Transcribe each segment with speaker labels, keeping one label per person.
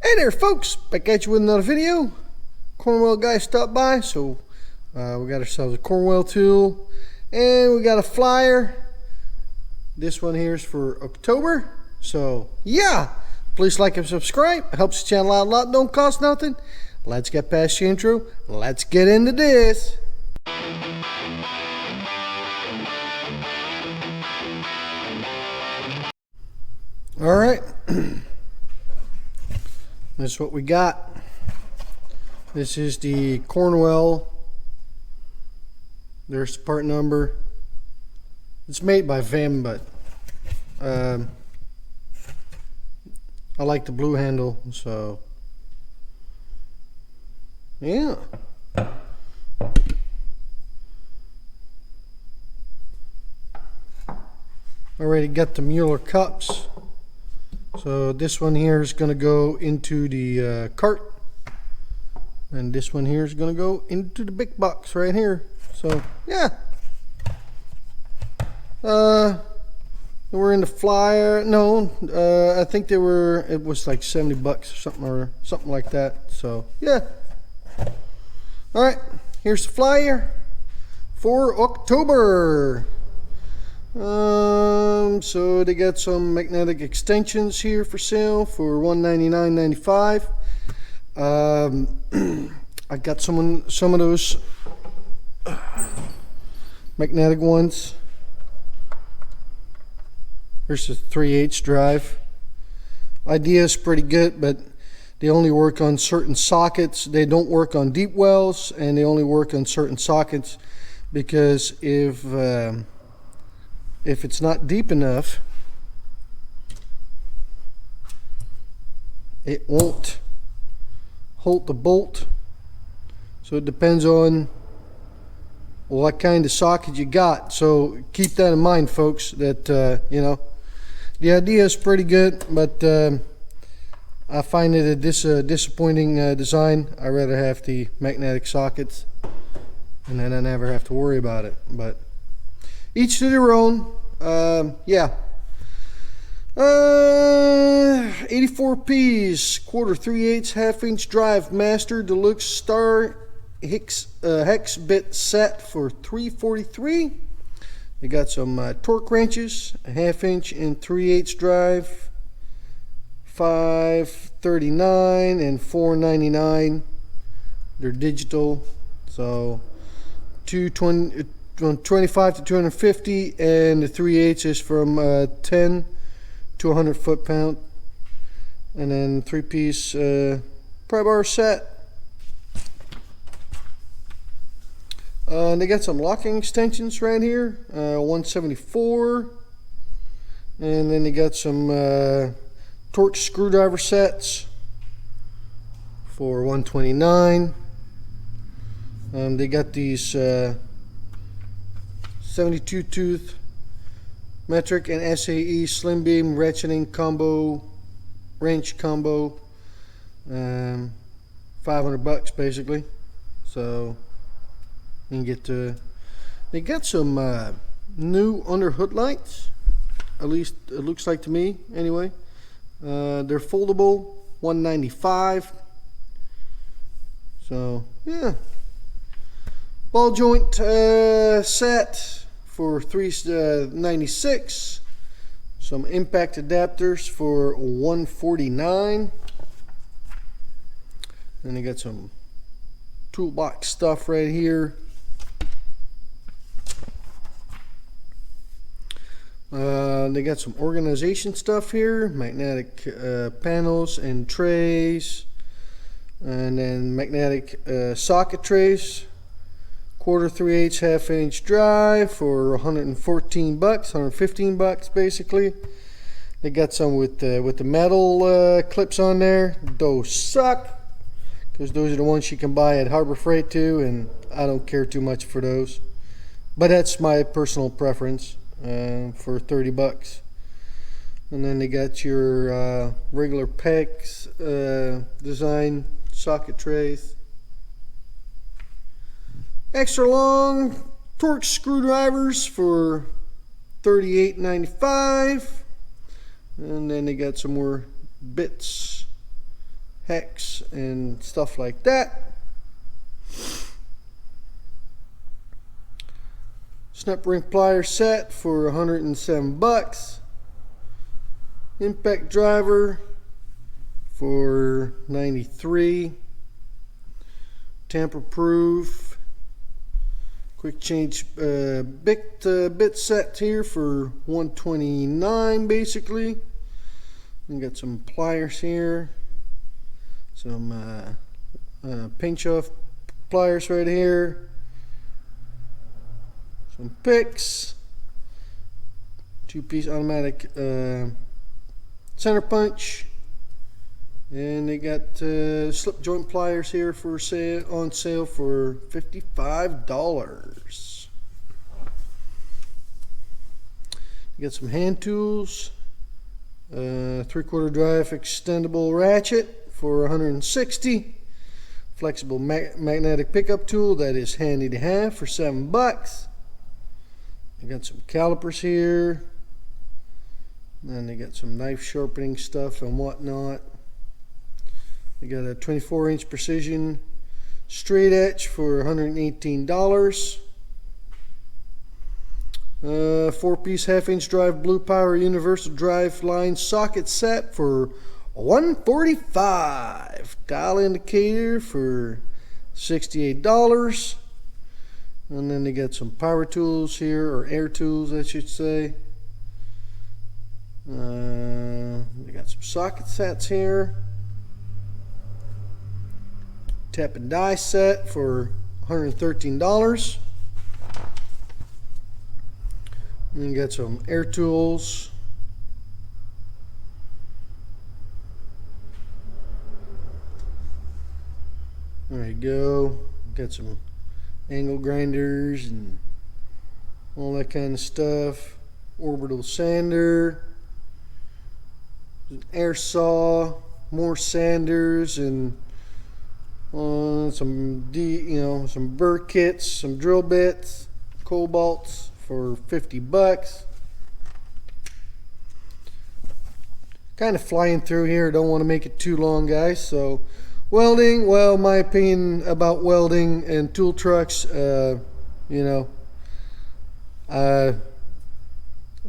Speaker 1: Hey there folks, back at you with another video. Cornwell guy stopped by, so we got ourselves a Cornwell tool and we got a flyer. This one here is for October, so yeah, please like and subscribe. It helps the channel out a lot, don't cost nothing. Let's get past the intro, let's get into this. Alright, this is what we got. This is the Cornwell. There's the part number. It's made by Vim, but I like the blue handle, so yeah. Already got the Mueller cups. So this one here is going to go into the cart, and this one here is going to go into the big box right here. So yeah, they were in the flyer. No, I think they were. It was like $70 or something like that. So yeah. All right, here's the flyer for October. So they got some magnetic extensions here for sale for $199.95. I got some of those magnetic ones. Here's a 3/8 drive. Idea is pretty good, but they only work on certain sockets. They don't work on deep wells, and they only work on certain sockets because if it's not deep enough, it won't hold the bolt. So it depends on what kind of socket you got. So keep that in mind, folks, that you know, the idea is pretty good, but I find it a disappointing design. I rather have the magnetic sockets, and then I never have to worry about it. But each to their own. Yeah. 84 P's, quarter 3/8 half-inch drive, master deluxe star hex bit set for $343. They got some torque wrenches, a half-inch and 3/8 drive, $539 and $499. They're digital, so 25 to 250, and the 3/8 is from 10 to 100 foot-pound, and then 3-piece pry bar set. They got some locking extensions right here, 174, and then they got some torque screwdriver sets for $129. They got these 72 tooth metric and SAE slim beam ratcheting combo, wrench combo, $500 basically. So you can get to. They got some new under hood lights, at least it looks like to me anyway. They're foldable, $195. So yeah, ball joint set for $396. Some impact adapters for $149. Then they got some toolbox stuff right here. They got some organization stuff here, magnetic panels and trays, and then magnetic socket trays. Quarter 3/8 half-inch drive for $114, $115 basically. They got some with the metal clips on there. Those suck, because those are the ones you can buy at Harbor Freight too, and I don't care too much for those. But that's my personal preference for $30. And then they got your regular PEX design socket trays. Extra long torque screwdrivers for $38.95. And then they got some more bits, hex and stuff like that. Snap ring plier set for 107 bucks. Impact driver for 93. Tamper proof. Quick change bit set here for 129 basically. We got some pliers here. Some pinch off pliers right here. Some picks. 2-piece automatic center punch. And they got slip joint pliers here for sale, on sale for $55. You got some hand tools, 3/4 drive extendable ratchet for 160. Flexible magnetic pickup tool that is handy to have for $7. You got some calipers here. And they got some knife sharpening stuff and whatnot. We got a 24-inch precision straight edge for $118. 4-piece half-inch drive blue power universal drive line socket set for $145. Dial indicator for $68. And then they got some power tools here, or air tools I should say. They got some socket sets here. Tap and die set for $113. And you got some air tools. There you go. Got some angle grinders and all that kind of stuff. Orbital sander, an air saw, more sanders, and some burr kits, some drill bits, cobalts for $50. Kind of flying through here. Don't want to make it too long, guys. So welding, well, my opinion about welding and tool trucks, I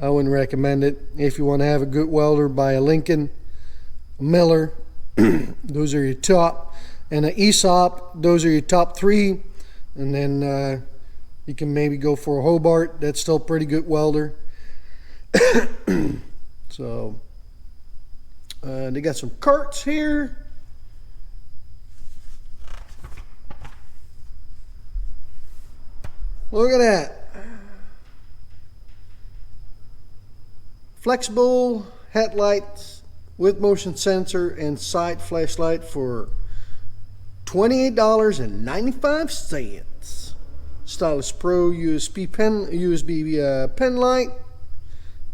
Speaker 1: wouldn't recommend it. If you want to have a good welder, buy a Lincoln, a Miller. Those are your top. And an Aesop, those are your top 3. And then you can maybe go for a Hobart. That's still a pretty good welder. So they got some carts here. Look at that. Flexible headlights with motion sensor and side flashlight for $28.95. Stylus Pro USB pen light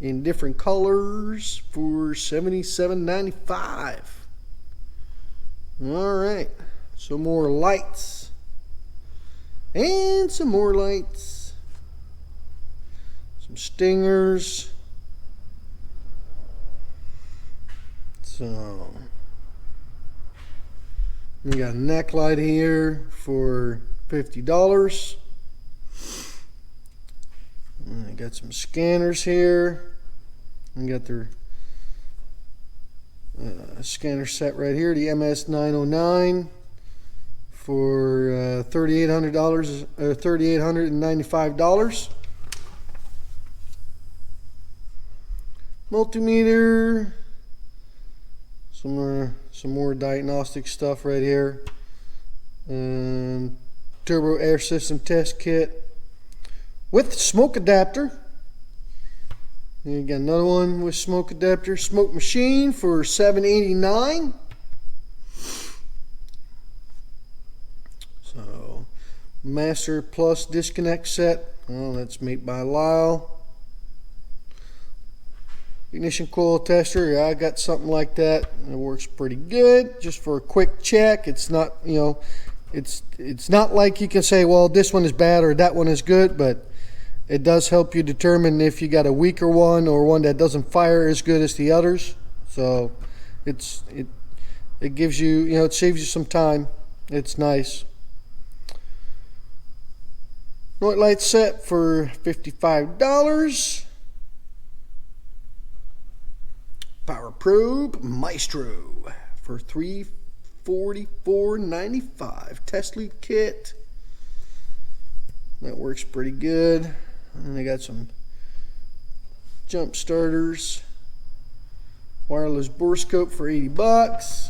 Speaker 1: in different colors for $77.95. All right, some more lights and some more lights. Some stingers. So we got a neck light here for $50. And I got some scanners here. We got their scanner set right here, the MS909 for $3,895. Multimeter. Some more diagnostic stuff right here. And turbo air system test kit with smoke adapter. And you got another one with smoke adapter. Smoke machine for $7.89. So Master Plus disconnect set. Oh, that's made by Lyle. Ignition coil tester, yeah, I got something like that. It works pretty good, just for a quick check. It's not, it's not like you can say, well, this one is bad or that one is good, but it does help you determine if you got a weaker one or one that doesn't fire as good as the others. So it It gives you, you know, it saves you some time. It's nice. Noise light set for $55. Power probe Maestro for $344.95. Test lead kit. That works pretty good. And they got some jump starters. Wireless borescope for $80.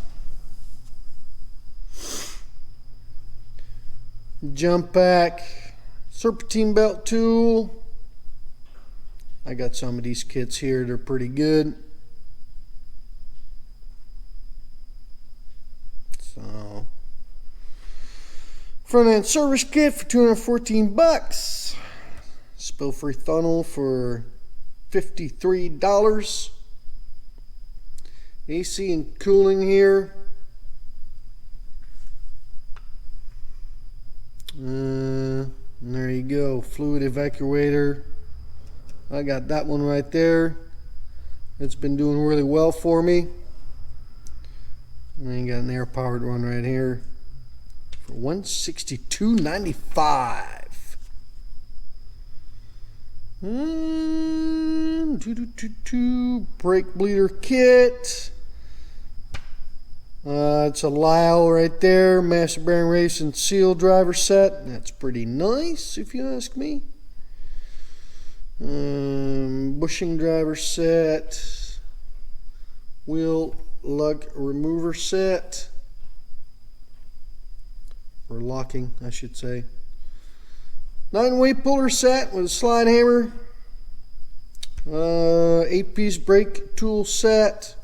Speaker 1: Jump pack. Serpentine belt tool. I got some of these kits here. They're pretty good. So, front end service kit for $214. Spill free funnel for $53. AC and cooling here. And there you go. Fluid evacuator. I got that one right there. It's been doing really well for me. And then you got an air powered one right here for $162.95. Brake bleeder kit. It's a Lyle right there. Master bearing race and seal driver set. That's pretty nice if you ask me. Bushing driver set. Wheel lug remover set, or locking I should say. 9-way puller set with a slide hammer. 8-piece brake tool set.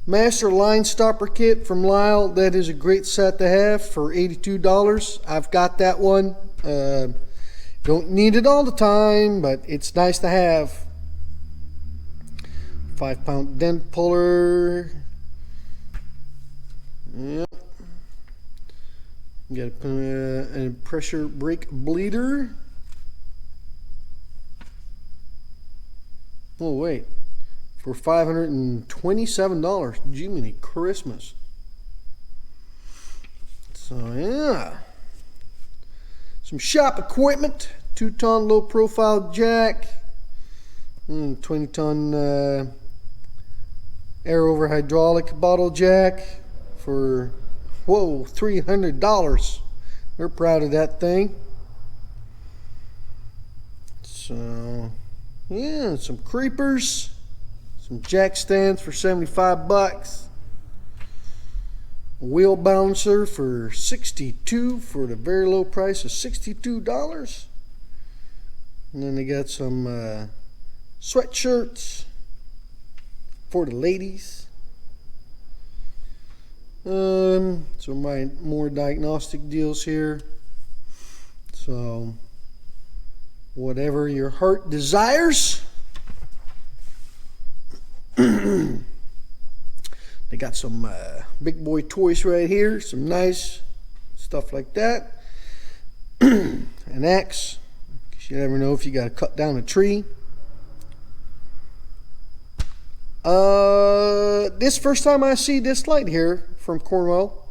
Speaker 1: Master line stopper kit from Lyle. That is a great set to have for $82. I've got that one. Don't need it all the time, but it's nice to have. 5-pound dent puller. Yep. You got a pressure brake bleeder. Oh wait, for $527. Jiminy Christmas. So yeah, some shop equipment. 2-ton low profile jack. 20-ton air over hydraulic bottle jack for $300. We're proud of that thing. So yeah, some creepers, some jack stands for $75. A wheel balancer for $62 for the very low price of $62. And then they got some sweatshirts for the ladies. So my more diagnostic deals here. So whatever your heart desires. They got some big boy toys right here, some nice stuff like that. An axe, because you never know if you got to cut down a tree. This first time I see this light here from Cornwell.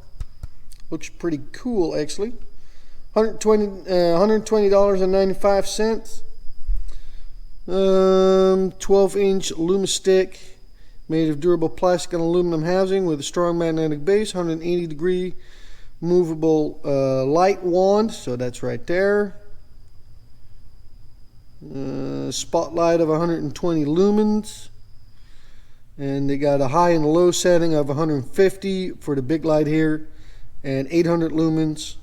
Speaker 1: Looks pretty cool actually. $120.95. 12-inch Lumistick made of durable plastic and aluminum housing with a strong magnetic base. 180-degree movable light wand. So that's right there. Spotlight of 120 lumens. And they got a high and low setting of 150 for the big light here, and 800 lumens.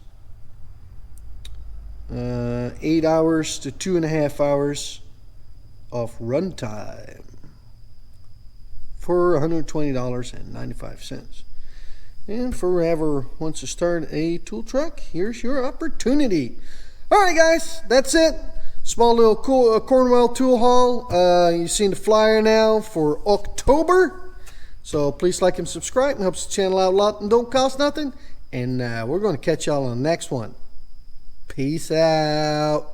Speaker 1: 8 hours to 2.5 hours of runtime for $120.95. And for whoever wants to start a tool truck, here's your opportunity. Alright guys, that's it. Small little cool Cornwell tool haul. You've seen the flyer now for October. So please like and subscribe. It helps the channel out a lot and don't cost nothing. And we're going to catch y'all on the next one. Peace out.